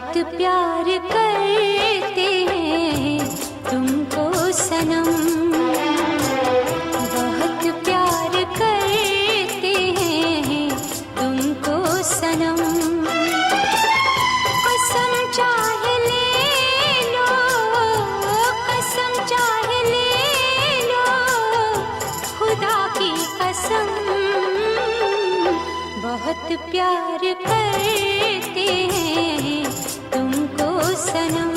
बहुत प्यार करते हैं तुमको सनम, बहुत प्यार करते हैं तुमको सनम। कसम चाहे ले लो, कसम चाहे ले लो, खुदा की कसम, बहुत प्यार करते हैं तुमको सनम,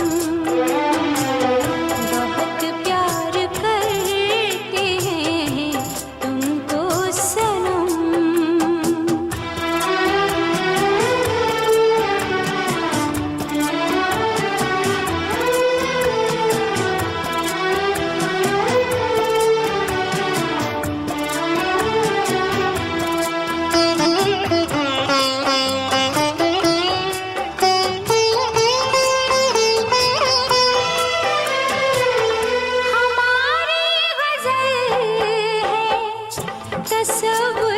बहुत प्यार करते हैं तुमको सनम। हमारी गज़ल है तसव्वुर